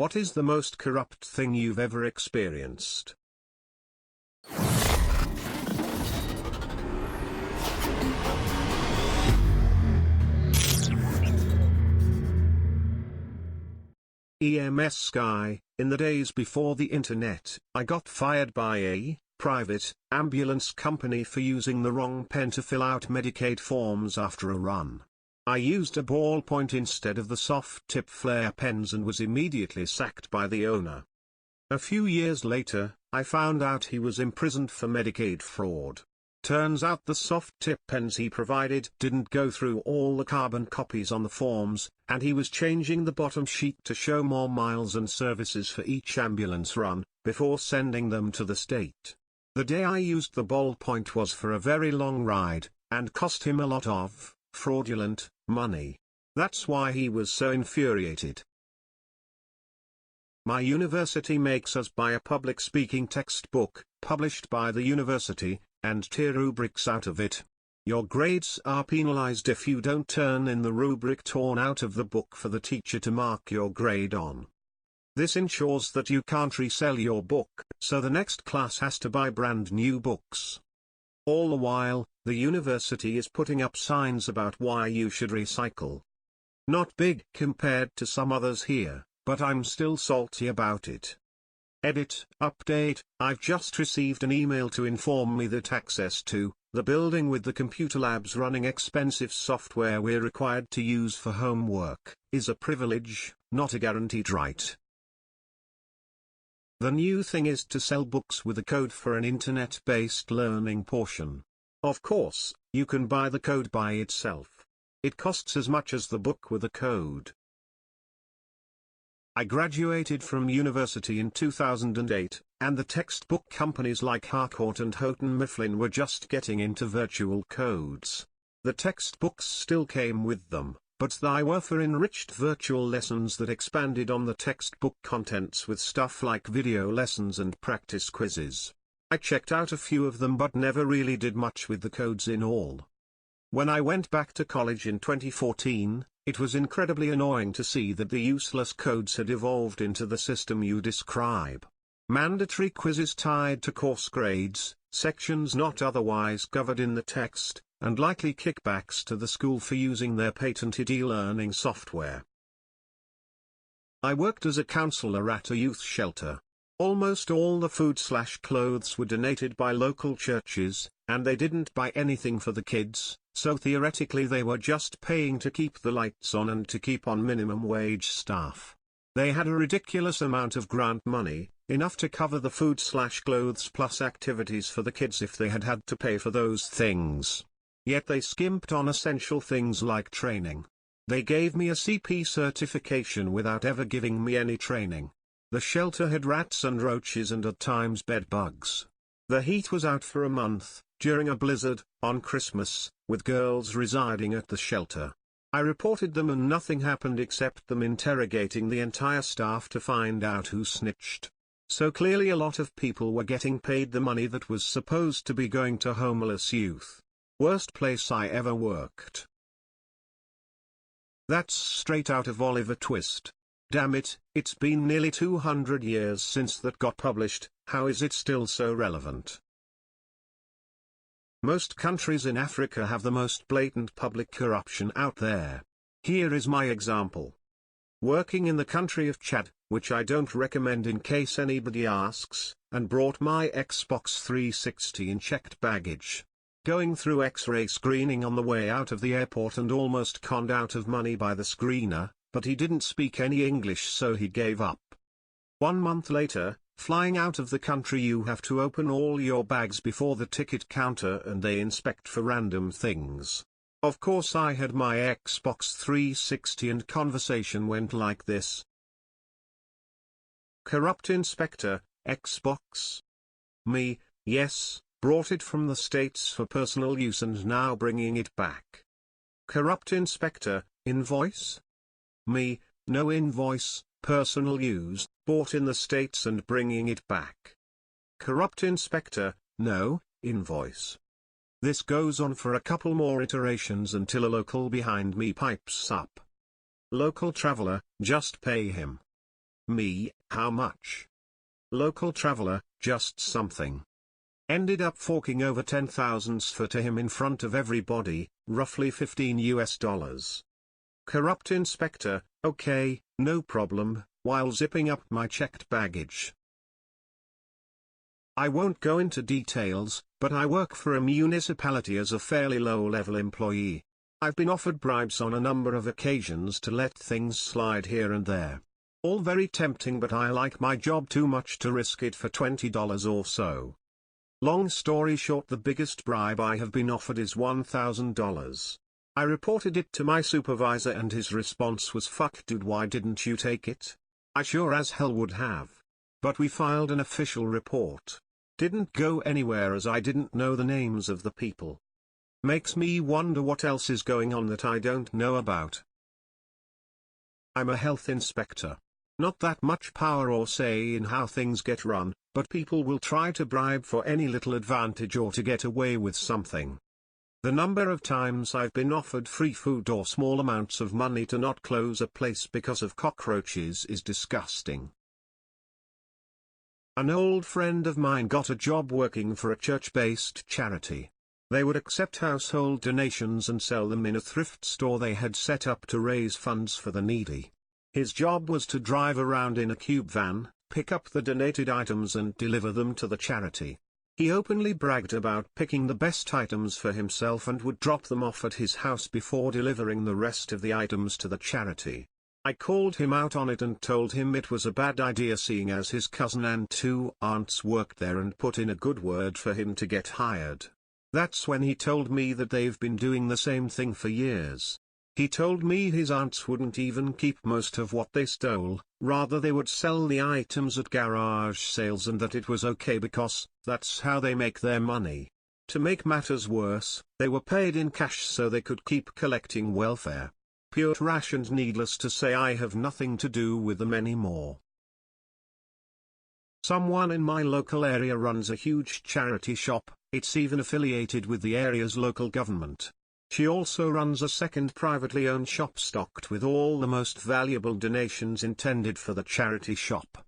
What is the most corrupt thing you've ever experienced? EMS guy, in the days before the internet, I got fired by a private ambulance company for using the wrong pen to fill out Medicaid forms after a run. I used a ballpoint instead of the soft-tip flare pens and was immediately sacked by the owner. A few years later, I found out he was imprisoned for Medicaid fraud. Turns out the soft-tip pens he provided didn't go through all the carbon copies on the forms, and he was changing the bottom sheet to show more miles and services for each ambulance run, before sending them to the state. The day I used the ballpoint was for a very long ride, and cost him a lot of fraudulent money. That's why he was so infuriated. My university makes us buy a public speaking textbook, published by the university, and tier rubrics out of it. Your grades are penalized if you don't turn in the rubric torn out of the book for the teacher to mark your grade on. This ensures that you can't resell your book, so the next class has to buy brand new books. All the while, the university is putting up signs about why you should recycle. Not big compared to some others here, but I'm still salty about it. Edit, update, I've just received an email to inform me that access to the building with the computer labs running expensive software we're required to use for homework is a privilege, not a guaranteed right. The new thing is to sell books with a code for an internet-based learning portion. Of course, you can buy the code by itself. It costs as much as the book with a code. I graduated from university in 2008, and the textbook companies like Harcourt and Houghton Mifflin were just getting into virtual codes. The textbooks still came with them, but they were for enriched virtual lessons that expanded on the textbook contents with stuff like video lessons and practice quizzes. I checked out a few of them but never really did much with the codes in all. When I went back to college in 2014, it was incredibly annoying to see that the useless codes had evolved into the system you describe. Mandatory quizzes tied to course grades, sections not otherwise covered in the text, and likely kickbacks to the school for using their patented e-learning software. I worked as a counselor at a youth shelter. Almost all the food/clothes were donated by local churches, and they didn't buy anything for the kids, so theoretically they were just paying to keep the lights on and to keep on minimum wage staff. They had a ridiculous amount of grant money, enough to cover the food/clothes plus activities for the kids if they had had to pay for those things. Yet they skimped on essential things like training. They gave me a CP certification without ever giving me any training. The shelter had rats and roaches and at times bed bugs. The heat was out for a month, during a blizzard, on Christmas, with girls residing at the shelter. I reported them and nothing happened except them interrogating the entire staff to find out who snitched. So clearly a lot of people were getting paid the money that was supposed to be going to homeless youth. Worst place I ever worked. That's straight out of Oliver Twist. Damn it, it's been nearly 200 years since that got published, how is it still so relevant? Most countries in Africa have the most blatant public corruption out there. Here is my example. Working in the country of Chad, which I don't recommend in case anybody asks, and brought my Xbox 360 in checked baggage. Going through X-ray screening on the way out of the airport and almost conned out of money by the screener, but he didn't speak any English so he gave up. 1 month later, flying out of the country, you have to open all your bags before the ticket counter and they inspect for random things. Of course I had my Xbox 360 and conversation went like this. Corrupt inspector, Xbox? Me, yes, brought it from the States for personal use and now bringing it back. Corrupt inspector, invoice? Me, no invoice, personal use, bought in the States and bringing it back. Corrupt inspector, no, invoice. This goes on for a couple more iterations until a local behind me pipes up. Local traveler, just pay him. Me, how much? Local traveler, just something. Ended up forking over 10,000 for to him in front of everybody, roughly $15. Corrupt inspector, okay, no problem, while zipping up my checked baggage. I won't go into details, but I work for a municipality as a fairly low-level employee. I've been offered bribes on a number of occasions to let things slide here and there. All very tempting, but I like my job too much to risk it for $20 or so. Long story short, the biggest bribe I have been offered is $1,000. I reported it to my supervisor and his response was, "Fuck dude, why didn't you take it?" I sure as hell would have. But we filed an official report. Didn't go anywhere as I didn't know the names of the people. Makes me wonder what else is going on that I don't know about. I'm a health inspector. Not that much power or say in how things get run, but people will try to bribe for any little advantage or to get away with something. The number of times I've been offered free food or small amounts of money to not close a place because of cockroaches is disgusting. An old friend of mine got a job working for a church-based charity. They would accept household donations and sell them in a thrift store they had set up to raise funds for the needy. His job was to drive around in a cube van, pick up the donated items and deliver them to the charity. He openly bragged about picking the best items for himself and would drop them off at his house before delivering the rest of the items to the charity. I called him out on it and told him it was a bad idea, seeing as his cousin and 2 aunts worked there, and put in a good word for him to get hired. That's when he told me that they've been doing the same thing for years. He told me his aunts wouldn't even keep most of what they stole, rather they would sell the items at garage sales, and that it was okay because that's how they make their money. To make matters worse, they were paid in cash so they could keep collecting welfare. Pure trash, and needless to say I have nothing to do with them anymore. Someone in my local area runs a huge charity shop, it's even affiliated with the area's local government. She also runs a second privately owned shop stocked with all the most valuable donations intended for the charity shop.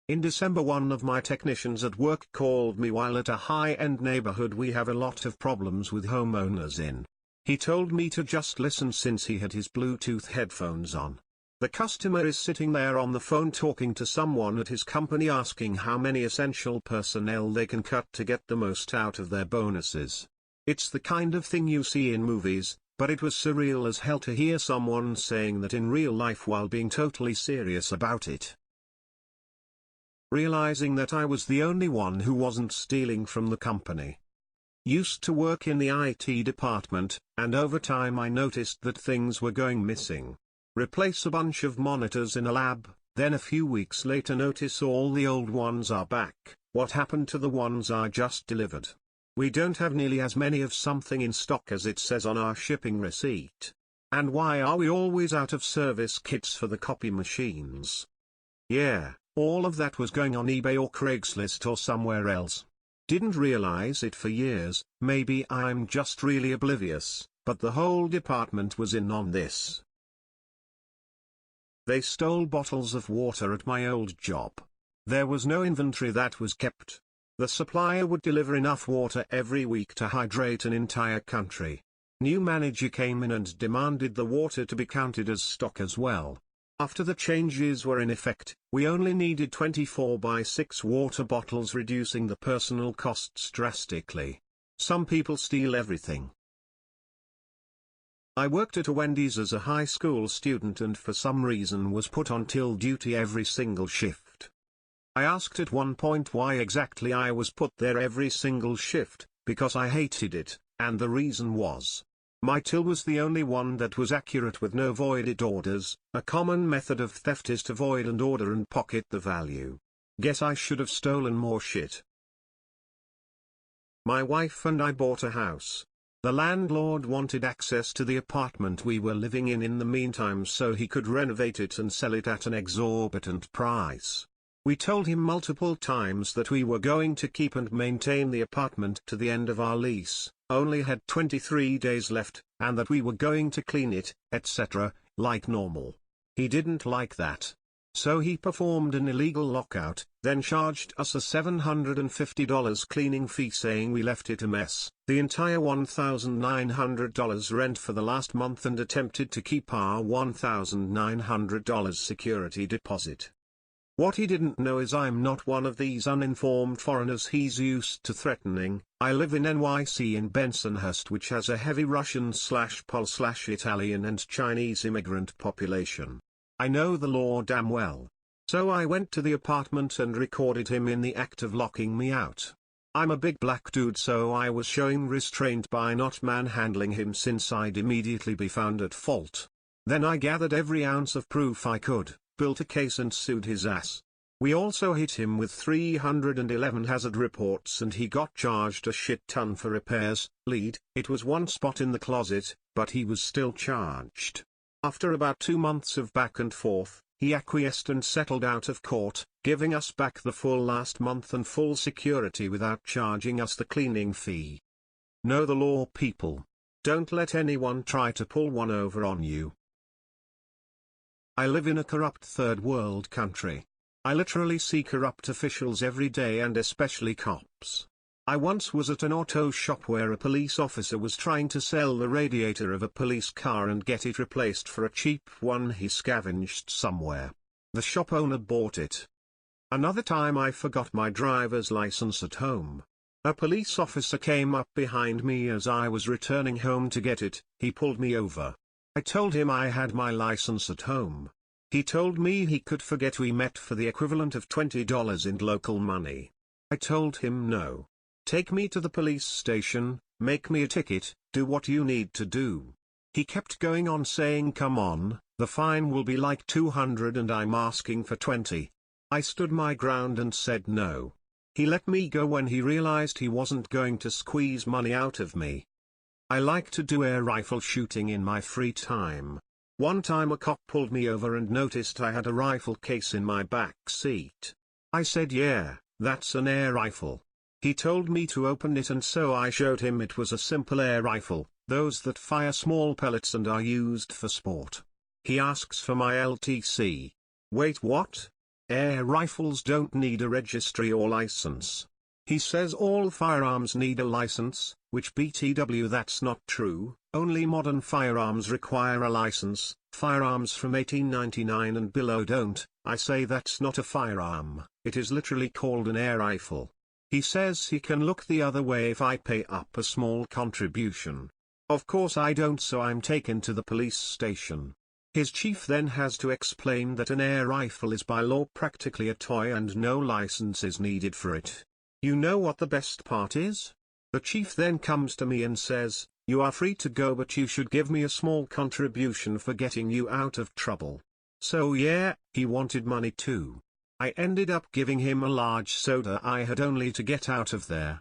In December, one of my technicians at work called me while at a high-end neighborhood we have a lot of problems with homeowners in. He told me to just listen since he had his Bluetooth headphones on. The customer is sitting there on the phone talking to someone at his company, asking how many essential personnel they can cut to get the most out of their bonuses. It's the kind of thing you see in movies, but it was surreal as hell to hear someone saying that in real life while being totally serious about it. Realizing that I was the only one who wasn't stealing from the company. Used to work in the IT department, and over time I noticed that things were going missing. Replace a bunch of monitors in a lab, then a few weeks later notice all the old ones are back. What happened to the ones I just delivered? We don't have nearly as many of something in stock as it says on our shipping receipt. And why are we always out of service kits for the copy machines? Yeah, all of that was going on eBay or Craigslist or somewhere else. Didn't realize it for years. Maybe I'm just really oblivious, but the whole department was in on this. They stole bottles of water at my old job. There was no inventory that was kept. The supplier would deliver enough water every week to hydrate an entire country. New manager came in and demanded the water to be counted as stock as well. After the changes were in effect, we only needed 24/6 water bottles, reducing the personal costs drastically. Some people steal everything. I worked at a Wendy's as a high school student and for some reason was put on till duty every single shift. I asked at one point why exactly I was put there every single shift, because I hated it, and the reason was, my till was the only one that was accurate with no voided orders. A common method of theft is to void an order and pocket the value. Guess I should have stolen more shit. My wife and I bought a house. The landlord wanted access to the apartment we were living in the meantime so he could renovate it and sell it at an exorbitant price. We told him multiple times that we were going to keep and maintain the apartment to the end of our lease, only had 23 days left, and that we were going to clean it, etc., like normal. He didn't like that. So he performed an illegal lockout, then charged us a $750 cleaning fee saying we left it a mess, the entire $1,900 rent for the last month, and attempted to keep our $1,900 security deposit. What he didn't know is I'm not one of these uninformed foreigners he's used to threatening. I live in NYC in Bensonhurst, which has a heavy Russian/Pole/Italian and Chinese immigrant population. I know the law damn well. So I went to the apartment and recorded him in the act of locking me out. I'm a big black dude, so I was showing restraint by not manhandling him since I'd immediately be found at fault. Then I gathered every ounce of proof I could, built a case and sued his ass. We also hit him with 311 hazard reports and he got charged a shit ton for repairs. Lead, it was one spot in the closet, but he was still charged. After about 2 months of back and forth, he acquiesced and settled out of court, giving us back the full last month and full security without charging us the cleaning fee. Know the law, people. Don't let anyone try to pull one over on you. I live in a corrupt third world country. I literally see corrupt officials every day, and especially cops. I once was at an auto shop where a police officer was trying to sell the radiator of a police car and get it replaced for a cheap one he scavenged somewhere. The shop owner bought it. Another time I forgot my driver's license at home. A police officer came up behind me as I was returning home to get it. He pulled me over. I told him I had my license at home. He told me he could forget we met for the equivalent of $20 in local money. I told him no. Take me to the police station, make me a ticket, do what you need to do. He kept going on saying, come on, the fine will be like $200 and I'm asking for $20. I stood my ground and said no. He let me go when he realized he wasn't going to squeeze money out of me. I like to do air rifle shooting in my free time. One time a cop pulled me over and noticed I had a rifle case in my back seat. I said, yeah, that's an air rifle. He told me to open it, and so I showed him it was a simple air rifle, those that fire small pellets and are used for sport. He asks for my LTC. Wait, what? Air rifles don't need a registry or license. He says all firearms need a license, which BTW, that's not true. Only modern firearms require a license, firearms from 1899 and below don't. I say that's not a firearm, it is literally called an air rifle. He says he can look the other way if I pay up a small contribution. Of course I don't, so I'm taken to the police station. His chief then has to explain that an air rifle is by law practically a toy and no license is needed for it. You know what the best part is? The chief then comes to me and says, you are free to go, but you should give me a small contribution for getting you out of trouble. So yeah, he wanted money too. I ended up giving him a large soda I had only to get out of there.